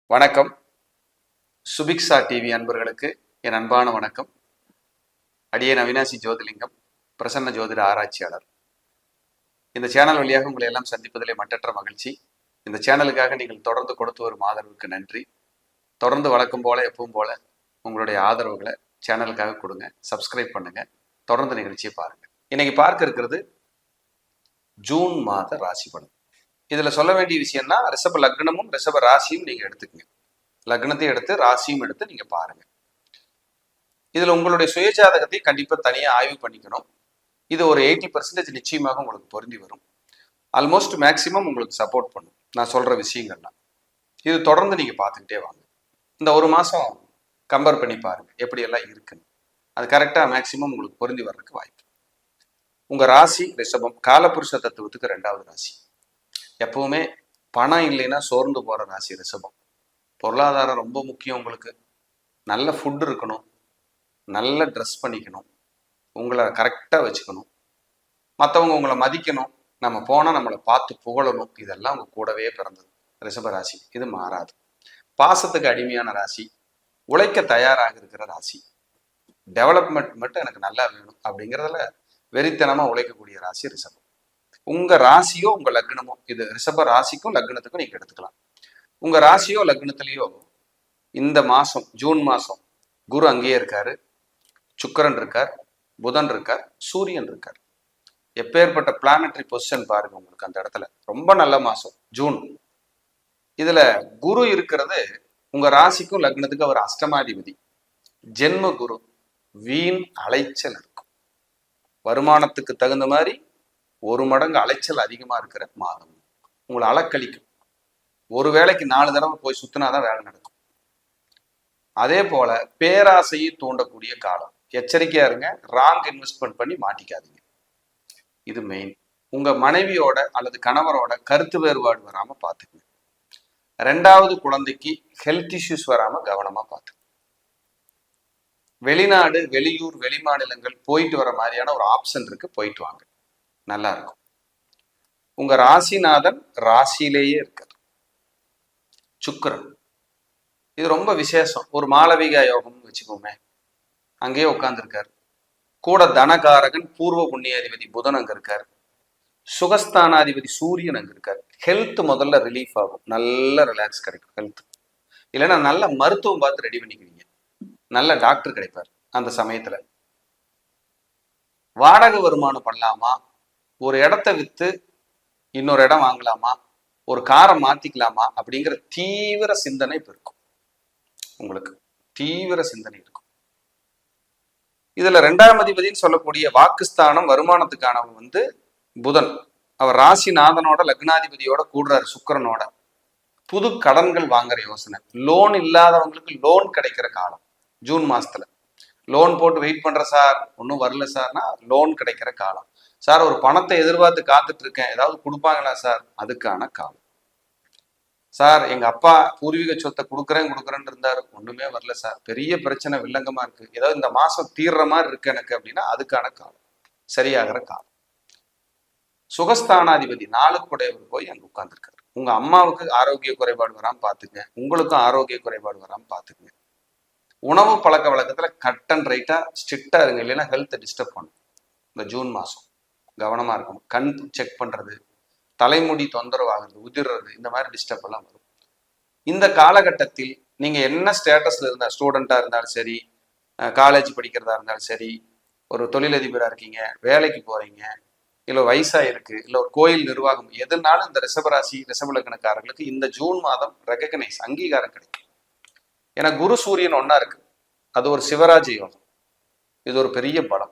வணக்கம். சுபிக்ஷா டிவி அன்பர்களுக்கு என் அன்பான வணக்கம். அடியேன் அவினாசி ஜோதிலிங்கம், பிரசன்ன ஜோதிட ஆராய்ச்சியாளர். இந்த சேனல் வழியாக உங்களை எல்லாம் சந்திப்பதிலே மட்டற்ற மகிழ்ச்சி. இந்த சேனலுக்காக நீங்கள் தொடர்ந்து கொடுத்து வரும் ஆதரவுக்கு நன்றி. தொடர்ந்து வழக்கம் போல எப்பவும் போல உங்களுடைய ஆதரவுகளை சேனலுக்காக கொடுங்க, சப்ஸ்கிரைப் பண்ணுங்க, தொடர்ந்து நிகழ்ச்சியை பாருங்க. இன்னைக்கு பார்க்க இருக்கிறது ஜூன் மாத ராசி பலன். இதுல சொல்ல வேண்டிய விஷயம்னா ரிஷப லக்னமும் ரிஷப ராசியும் நீங்க எடுத்துக்கங்க. லக்னத்தையும் எடுத்து ராசியும் எடுத்து நீங்க பாருங்க. இதுல உங்களுடைய சுயஜாதகத்தை கண்டிப்பா தனியா ஆய்வு பண்ணிக்கணும். இது ஒரு 80% நிச்சயமாக உங்களுக்கு பொருந்தி வரும். ஆல்மோஸ்ட் மேக்சிமம் உங்களுக்கு சப்போர்ட் பண்ணும் நான் சொல்ற விஷயங்கள்லாம். இது தொடர்ந்து நீங்க பார்த்துக்கிட்டே வாங்க. இந்த ஒரு மாசம் கம்பேர் பண்ணி பாருங்க எப்படி எல்லாம் இருக்குன்னு. அது கரெக்டா மேக்சிமம் உங்களுக்கு பொருந்தி வர்றதுக்கு வாய்ப்பு. உங்க ராசி ரிஷபம், காலபுருஷ தத்துவத்துக்கு 2வது ராசி. எப்பவுமே பணம் இல்லைன்னா சோர்ந்து போற ராசி ரிஷபம். பொருளாதாரம் ரொம்ப முக்கியம் உங்களுக்கு. நல்ல ஃபுட் இருக்கணும், நல்ல ட்ரெஸ் பண்ணிக்கணும், உங்களை கரெக்டாக வச்சுக்கணும், மற்றவங்க உங்களை மதிக்கணும், நம்ம போனால் நம்மளை பார்த்து புகழணும். இதெல்லாம் உங்க கூடவே பிறந்தது ரிஷப ராசி. இது மாறாது. பாசத்துக்கு அடிமையான ராசி, உழைக்க தயாராக இருக்கிற ராசி. டெவலப்மெண்ட் மட்டும் எனக்கு நல்லா வேணும் அப்படிங்கிறதுல வெறித்தனமா உழைக்கக்கூடிய ராசி ரிஷபம். உங்க ராசியோ உங்க லக்னமோ, இது ரிஷப ராசிக்கும் லக்னத்துக்கும் நீங்க எடுத்துக்கலாம். உங்க ராசியோ லக்னத்திலேயோ இந்த மாசம் ஜூன் மாசம் குரு அங்கேயே இருக்காரு, சுக்கிரன் இருக்கார், புதன் இருக்கார், சூரியன் இருக்கார். எப்பேற்பட்ட பிளானட்டரி பொசிஷன் பாருங்க உங்களுக்கு அந்த இடத்துல. ரொம்ப நல்ல மாசம் ஜூன். இதுல குரு இருக்கிறது உங்க ராசிக்கும் லக்னத்துக்கும் அவர் அஷ்டமாதிபதி. ஜென்ம குரு. வீண் அலைச்சல் இருக்கும். வருமானத்துக்கு தகுந்த மாதிரி 1 மடங்கு அலைச்சல் அதிகமா இருக்கிற மாதம். உங்களை அலக்கழிக்கும். ஒரு வேளைக்கு 4 தடவை போய் சுத்தினாதான் வேலை நடக்கும். அதே போல பேராசையை தூண்டக்கூடிய காலம். எச்சரிக்கையா இருங்க. ராங் இன்வெஸ்ட்மெண்ட் பண்ணி மாட்டிக்காதீங்க. இது மெயின். உங்க மனைவியோட அல்லது கணவரோட கருத்து வேறுபாடு வராம பாத்துக்கங்க. 2வது குழந்தைக்கு ஹெல்த் இஷ்யூஸ் வராம கவனமா பாத்துக்கங்க. வெளிநாடு, வெளியூர், வெளிமாநிலங்கள் போயிட்டு வர மாதிரியான ஒரு ஆப்ஷன் இருக்கு, போயிட்டு வாங்க, நல்லா இருக்கும். உங்க ராசிநாதன் ராசியிலேயே இருக்கார், சுக்கிரன். இது ரொம்ப விசேஷம். ஒரு மாளவிகா யோகம்னு வச்சுக்கோமே, அங்கேயே உட்கார்ந்துருக்காரு. கூட தனகாரகன் பூர்வ புண்ணியாதிபதி புதன் அங்க இருக்காரு. சுகஸ்தானாதிபதி சூரியன் அங்க இருக்காரு. ஹெல்த் முதல்ல ரிலீஃப் ஆகும், நல்ல ரிலாக்ஸ் கிடைக்கும் ஹெல்த். இல்லைன்னா நல்ல மருத்துவம் பார்த்து ரெடி பண்ணிக்குவீங்க. நல்ல டாக்டர் கிடைப்பார் அந்த சமயத்துல. வாடகை வருமானம் பண்ணலாமா, ஒரு இடத்த வித்து இன்னொரு இடம் வாங்கலாமா, ஒரு காரை மாத்திக்கலாமா அப்படிங்கிற தீவிர சிந்தனை இப்ப இருக்கும் உங்களுக்கு. தீவிர சிந்தனை இருக்கும். இதுல 2ஆம் அதிபதினு சொல்லக்கூடிய வாக்குஸ்தானம், வருமானத்துக்கானவன் புதன். அவர் ராசிநாதனோட லக்னாதிபதியோட கூடுறாரு, சுக்கிரனோட. புது கடன்கள் வாங்குற யோசனை. லோன் இல்லாதவங்களுக்கு லோன் கிடைக்கிற காலம் ஜூன் மாசத்துல. லோன் போட்டு வெயிட் பண்ற சார், ஒன்றும் வரல சார்னா லோன் கிடைக்கிற காலம். சார் ஒரு பணத்தை எதிர்பார்த்து காத்துட்டு இருக்கேன், ஏதாவது கொடுப்பாங்களா சார், அதுக்கான காலம். சார் எங்க அப்பா பூர்வீக சொத்தை கொடுக்குறேன்னு இருந்தாரு, ஒண்ணுமே வரல சார், பெரிய பிரச்சனை வில்லங்கமா இருக்கு, ஏதாவது இந்த மாசம் தீர்ற மாதிரி இருக்கு எனக்கு அப்படின்னா அதுக்கான காலம், சரியாகிற காலம். சுகஸ்தானாதிபதி 4 குடையவர் போய் அங்க உட்கார்ந்துருக்காரு. உங்க அம்மாவுக்கு ஆரோக்கிய குறைபாடு வராம பாத்துங்க, உங்களுக்கும் ஆரோக்கிய குறைபாடு வராம பாத்துக்குங்க. உணவு பழக்க வழக்கத்துல கட் அண்ட் ரைட்டா ஸ்ட்ரிக்டா இருங்க, இல்லைன்னா ஹெல்த் டிஸ்டர்ப் பண்ணும். இந்த ஜூன் மாசம் கவனமா இருக்கணும். கண் செக் பண்றது, தலைமுடி தொந்தரவு ஆகுறது, உதிர்றது, இந்த மாதிரி டிஸ்டர்ப் எல்லாம் வரும். இந்த காலகட்டத்தில் நீங்க என்ன ஸ்டேட்டஸ்ல இருந்தா, ஸ்டூடெண்டா இருந்தாலும் சரி, காலேஜ் படிக்கிறதா இருந்தாலும் சரி, ஒரு தொழிலதிபரா இருக்கீங்க, வேலைக்கு போறீங்க, இல்ல வயசா இருக்கு, இல்ல ஒரு கோயில் நிர்வாகம், எதுனாலும் இந்த ரிஷபராசி ரிஷபலக்கணக்காரர்களுக்கு இந்த ஜூன் மாதம் ரெகக்னைஸ், அங்கீகாரம் கிடைக்கும். ஏன்னா குரு சூரியன் ஒன்னா இருக்கு. அது ஒரு சிவராஜ யோகம். இது ஒரு பெரிய பலம்.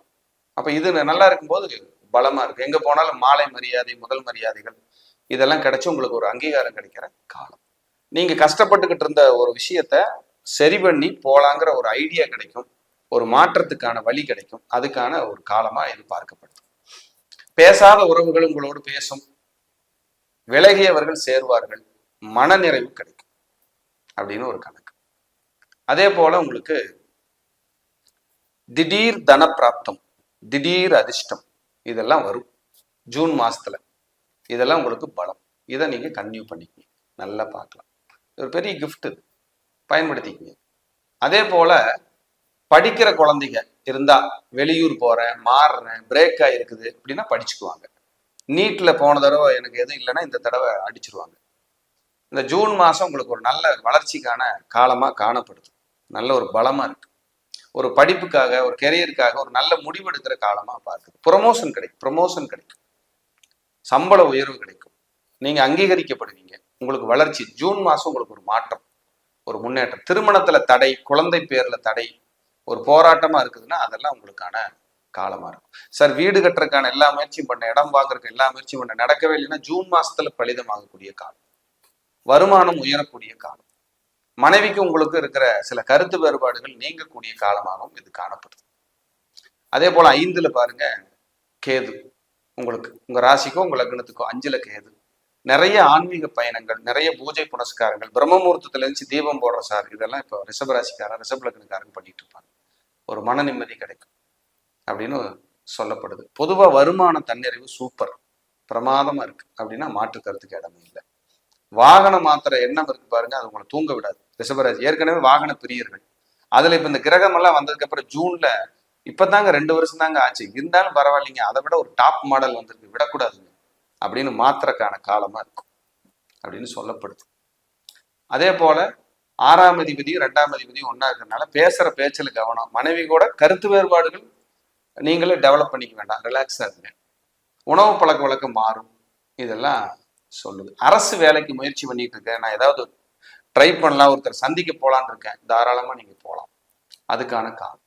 அப்ப இது நல்லா இருக்கும்போது பலமா இருக்கு. எங்க போனாலும் மாலை மரியாதை, முதல் மரியாதைகள் இதெல்லாம் கிடைச்சு உங்களுக்கு ஒரு அங்கீகாரம் கிடைக்கிற காலம். நீங்க கஷ்டப்பட்டுக்கிட்டு இருந்த ஒரு விஷயத்த சரி பண்ணி போலாங்கிற ஒரு ஐடியா கிடைக்கும், ஒரு மாற்றத்துக்கான வழி கிடைக்கும். அதுக்கான ஒரு காலமா இது பார்க்கப்படுது. பேசாத உறவுகள் உங்களோடு பேசும், விலகியவர்கள் சேருவார்கள், மனநிறைவு கிடைக்கும் அப்படின்னு ஒரு கணக்கு. அதே போல உங்களுக்கு திடீர் தன பிராப்தம், திடீர் அதிர்ஷ்டம் இதெல்லாம் வரும் ஜூன் மாசத்துல. இதெல்லாம் உங்களுக்கு பலம். இதை நீங்க கன்டினியூ பண்ணிக்கணும், நல்லா பார்க்கலாம். ஒரு பெரிய கிஃப்ட் இது. பயன்படுத்திக்கங்க. அதே போல படிக்கிற குழந்தைங்க இருந்தா, வெளியூர் போறேன், மாறுறேன், பிரேக் ஆகிருக்குது அப்படின்னா படிச்சுக்குவாங்க. நீட்ல போன தடவை எனக்கு எதுவும் இல்லைன்னா இந்த தடவை அடிச்சிருவாங்க. இந்த ஜூன் மாசம் உங்களுக்கு ஒரு நல்ல வளர்ச்சிக்கான காலமா காணப்படுது. நல்ல ஒரு பலமா இருக்கு. ஒரு படிப்புக்காக, ஒரு கெரியருக்காக ஒரு நல்ல முடிவெடுக்கிற காலமா பார்க்குது. ப்ரொமோஷன் கிடைக்கும், சம்பள உயர்வு கிடைக்கும், நீங்க அங்கீகரிக்கப்படுவீங்க, உங்களுக்கு வளர்ச்சி. ஜூன் மாசம் உங்களுக்கு ஒரு மாற்றம், ஒரு முன்னேற்றம். திருமணத்துல தடை, குழந்தை பேர்ல தடை, ஒரு போராட்டமா இருக்குதுன்னா அதெல்லாம் உங்களுக்கான காலமா இருக்கும். சார் வீடு கட்டுறதுக்கான எல்லா முயற்சியும் பண்ண, இடம் வாங்குறதுக்கு எல்லா முயற்சியும் பண்ண, நடக்கவே இல்லைன்னா ஜூன் மாசத்துல பலிதமாகக்கூடிய காலம், வருமானம் உயரக்கூடிய காலம், மனைவிக்கு உங்களுக்கு இருக்கிற சில கருத்து வேறுபாடுகள் நீங்கக்கூடிய காலமாகவும் இது காணப்படுது. அதே போல 5ல பாருங்க கேது, உங்களுக்கு உங்க ராசிக்கும் உங்க லக்னத்துக்கும் 5ல கேது. நிறைய ஆன்மீக பயணங்கள், நிறைய பூஜை புனஸ்காரங்கள், பிரம்ம முகூர்த்தத்துல இருந்து தீபம் போடுற சார், இதெல்லாம் இப்போ ரிஷபராசிக்காரன் ரிஷப லக்னக்காரன் பண்ணிட்டு இருப்பாங்க. ஒரு மன நிம்மதி கிடைக்கும் அப்படின்னு சொல்லப்படுது. பொதுவா வருமான தன்னிறைவு சூப்பர், பிரமாதமா இருக்கு அப்படின்னா மாற்று கருத்துக்கு இடமே இல்லை. வாகன மாத்திர எண்ணம் இருக்கு பாருங்க, அது உங்களை தூங்க விடாது. ரிஷபராசி ஏற்கனவே வாகன பிரியர்கள். அதுல இப்ப இந்த கிரகம் எல்லாம் வந்ததுக்கு அப்புறம் ஜூன்ல இப்பதாங்க 2 வருஷம் தாங்க ஆச்சு, இருந்தாலும் பரவாயில்லைங்க, அதை விட ஒரு டாப் மாடல் வந்திருக்கு, விடக்கூடாதுங்க அப்படின்னு மாத்திரக்கான காலமா இருக்கும் அப்படின்னு சொல்லப்படுது. அதே போல 6ஆம் அதிபதியும் 2ஆம் அதிபதியும் ஒன்னா இருக்கிறதுனால பேசுற பேச்சில் கவனம். மனைவி கூட கருத்து வேறுபாடுகள் நீங்களே டெவலப் பண்ணிக்க வேண்டாம், ரிலாக்ஸா இருங்க. உணவு பழக்க வழக்கம் மாறும், இதெல்லாம் சொல்லுது. அரசு வேலைக்கு முயற்சி பண்ணிட்டு இருக்கேன், நான் ஏதாவது ட்ரை பண்ணலாம், ஒருத்தர் சந்திக்க போலான்னு இருக்கேன், தாராளமா நீங்க போகலாம், அதுக்கான காலம்.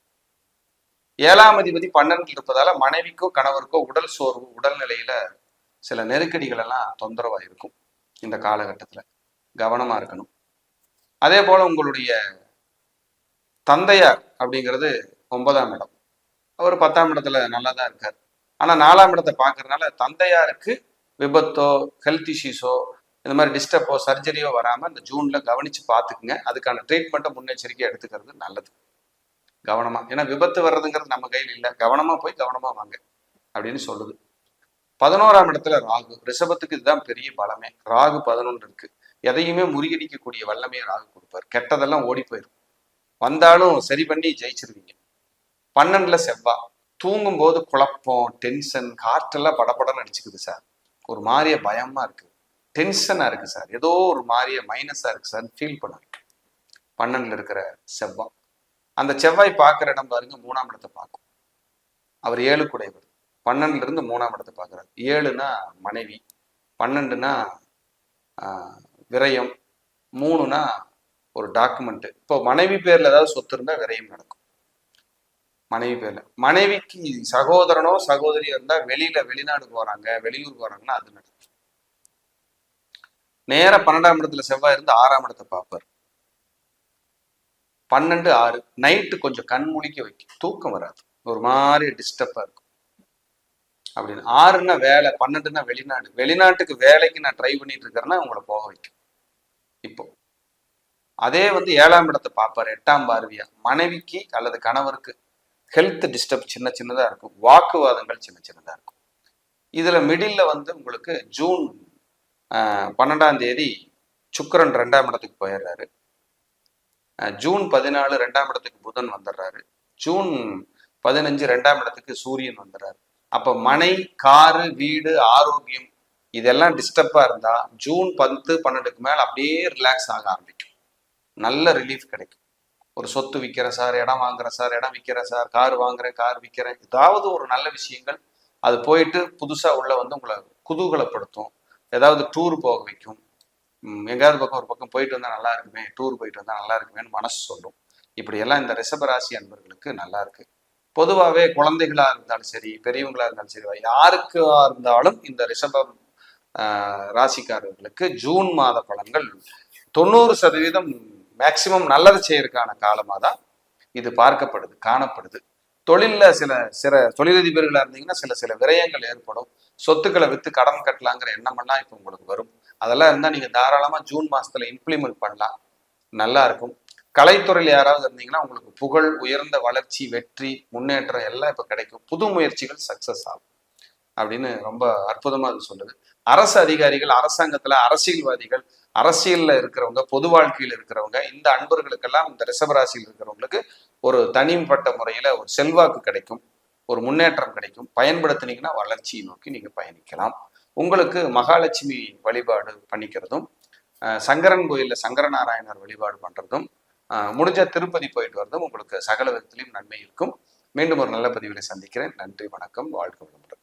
7ஆம் அதிபதி 12 இருப்பதால மனைவிக்கோ கணவருக்கோ உடல் சோர்வு, உடல்நிலையில சில நெருக்கடிகள் எல்லாம் தொந்தரவா இருக்கும். இந்த காலகட்டத்துல கவனமா இருக்கணும். அதே போல உங்களுடைய தந்தையார் அப்படிங்கிறது 9ஆம் இடம், அவர் 10ஆம் இடத்துல நல்லா தான் இருக்கார். ஆனா 4ஆம் இடத்தை பார்க்கறதுனால தந்தையாருக்கு விபத்தோ ஹெல்த் இஷ்யூஸோ இந்த மாதிரி டிஸ்டர்போ சர்ஜரியோ வராம இந்த ஜூன்ல கவனிச்சு பார்த்துக்குங்க. அதுக்கான ட்ரீட்மெண்ட்டை முன்னெச்சரிக்கையை எடுத்துக்கிறது நல்லது, கவனமா. ஏன்னா விபத்து வர்றதுங்கிறது நம்ம கையில் இல்லை, கவனமா போய் கவனமா வாங்க அப்படின்னு சொல்லுது. 11ஆம் இடத்துல ராகு, ரிஷபத்துக்கு இதுதான் பெரிய பலமே. ராகு 11 இருக்கு, எதையுமே முறியடிக்கக்கூடிய வல்லமையை ராகு கொடுப்பார். கெட்டதெல்லாம் ஓடி போயிடும், வந்தாலும் சரி பண்ணி ஜெயிச்சிருவீங்க. 12ல செவ்வாய், தூங்கும் போது குழப்பம், டென்ஷன், காற்றெல்லாம் படபடன்னு அடிச்சுக்குது சார், ஒரு மாதிரிய பயமா இருக்கு, டென்ஷனா இருக்கு சார், ஏதோ ஒரு மாதிரிய மைனஸா இருக்கு சார் ஃபீல் பண்ணுவீங்க. 12ல இருக்கிற செவ்வாய், அந்த செவ்வாய் பார்க்குற இடம் பாருங்க 3ஆம் இடத்தை பார்க்கும். அவர் 7 கூடையவர், 12ல இருந்து 3ஆம் இடத்தை பார்க்குறாரு. 7னா மனைவி, 12னா விரயம், 3னா ஒரு டாக்குமெண்ட். இப்போ மனைவி பேர்ல ஏதாவது சொத்து இருந்தா விரயம் நடக்கும். மனைவி பேர்ல, மனைவிக்கு சகோதரனோ சகோதரியோ இருந்தா வெளிநாடு போறாங்க, வெளியூர் போறாங்கன்னா அது நடக்கும். நேர 12ஆம் இடத்துல செவ்வாய் இருந்து 6ஆம் இடத்தை பார்ப்பார். 12 6 நைட்டு கொஞ்சம் கண் முழிக்க வைக்கும், தூக்கம் வராது, ஒரு மாதிரி டிஸ்டர்பா இருக்கும் அப்படின்னு. 6ன்னா வேலை, 12ன்னா வெளிநாடு, வெளிநாட்டுக்கு வேலைக்கு நான் ட்ரை பண்ணிட்டு இருக்கிறேன்னா உங்களை போக வைக்கும். இப்போ அதே 7ஆம் இடத்தை பார்ப்பார் 8ஆம் பார்வையா, மனைவிக்கு அல்லது கணவருக்கு ஹெல்த் டிஸ்டர்ப் சின்னதா இருக்கும், வாக்குவாதங்கள் சின்னதா இருக்கும். இதுல மிடில்ல உங்களுக்கு ஜூன் 12ஆம் தேதி சுக்கிரன் 2ஆம் இடத்துக்கு போயிடுறாரு. ஜூன் 14 2ஆம் இடத்துக்கு புதன் வந்துடுறாரு. ஜூன் 15 2ஆம் இடத்துக்கு சூரியன் வந்துடுறாரு. அப்ப மனை, காரு, வீடு, ஆரோக்கியம் இதெல்லாம் டிஸ்டர்பா இருந்தா ஜூன் 10 12க்கு மேல அப்படியே ரிலாக்ஸ் ஆக ஆரம்பிக்கும், நல்ல ரிலீஃப் கிடைக்கும். ஒரு சொத்து விற்கிறேன் சார், இடம் வாங்குறேன் சார், இடம் விற்கிறேன் சார், கார் வாங்குறேன், கார் விற்கிறேன், ஏதாவது ஒரு நல்ல விஷயங்கள் அது போயிட்டு புதுசா உள்ள உங்களை குதூகலப்படுத்தும், ஏதாவது டூர் போக வைக்கும். எங்காவது ஒரு பக்கம் போயிட்டு வந்தா நல்லா இருக்குமே, டூர் போயிட்டு வந்தா நல்லா இருக்குமேன்னு மனசு சொல்லும். இப்படியெல்லாம் இந்த ரிஷபராசி அன்பர்களுக்கு நல்லா இருக்கு. பொதுவாகவே குழந்தைகளா இருந்தாலும் சரி, பெரியவங்களா இருந்தாலும் சரி, யாருக்கா இருந்தாலும் இந்த ரிஷபம் ராசிக்காரர்களுக்கு ஜூன் மாத பலன்கள் 90% மேக்சிமம் நல்லது செய்யறதுக்கான காலமாக தான் இது பார்க்கப்படுது, காணப்படுது. தொழில்ல சில தொழிலதிபர்களா இருந்தீங்கன்னா சில விரயங்கள் ஏற்படும், சொத்துக்களை வித்து கடன் கட்டலாங்கிற எண்ணமெல்லாம் இப்போ உங்களுக்கு வரும். அதெல்லாம் இருந்தால் நீங்க தாராளமா ஜூன் மாசத்துல இம்ப்ளிமெண்ட் பண்ணலாம், நல்லா இருக்கும். கலைத்துறையில் யாராவது இருந்தீங்கன்னா உங்களுக்கு புகழ், உயர்ந்த வளர்ச்சி, வெற்றி, முன்னேற்றம் எல்லாம் இப்போ கிடைக்கும். புது முயற்சிகள் சக்சஸ் ஆகும் அப்படின்னு ரொம்ப அற்புதமா அது சொல்லுது. அரசு அதிகாரிகள், அரசாங்கத்துல அரசியல்வாதிகள், அரசியல்ல இருக்கிறவங்க, பொது வாழ்க்கையில் இருக்கிறவங்க, இந்த அன்பர்களுக்கெல்லாம் இந்த ரிஷபராசியில் இருக்கிறவங்களுக்கு ஒரு தனிப்பட்ட முறையில ஒரு செல்வாக்கு கிடைக்கும், ஒரு முன்னேற்றம் கிடைக்கும். பயன்படுத்தினீங்கன்னா வளர்ச்சியை நோக்கி நீங்க பயணிக்கலாம். உங்களுக்கு மகாலட்சுமி வழிபாடு பண்ணிக்கிறதும், சங்கரன் கோயில்ல சங்கரநாராயணர் வழிபாடு பண்றதும், முடிஞ்ச திருப்பதி போயிட்டு வரதும் உங்களுக்கு சகல விதத்திலையும் நன்மை இருக்கும். மீண்டும் ஒரு நல்ல பதிவிலை சந்திக்கிறேன். நன்றி, வணக்கம், வாழ்க்கை வளமுடன்.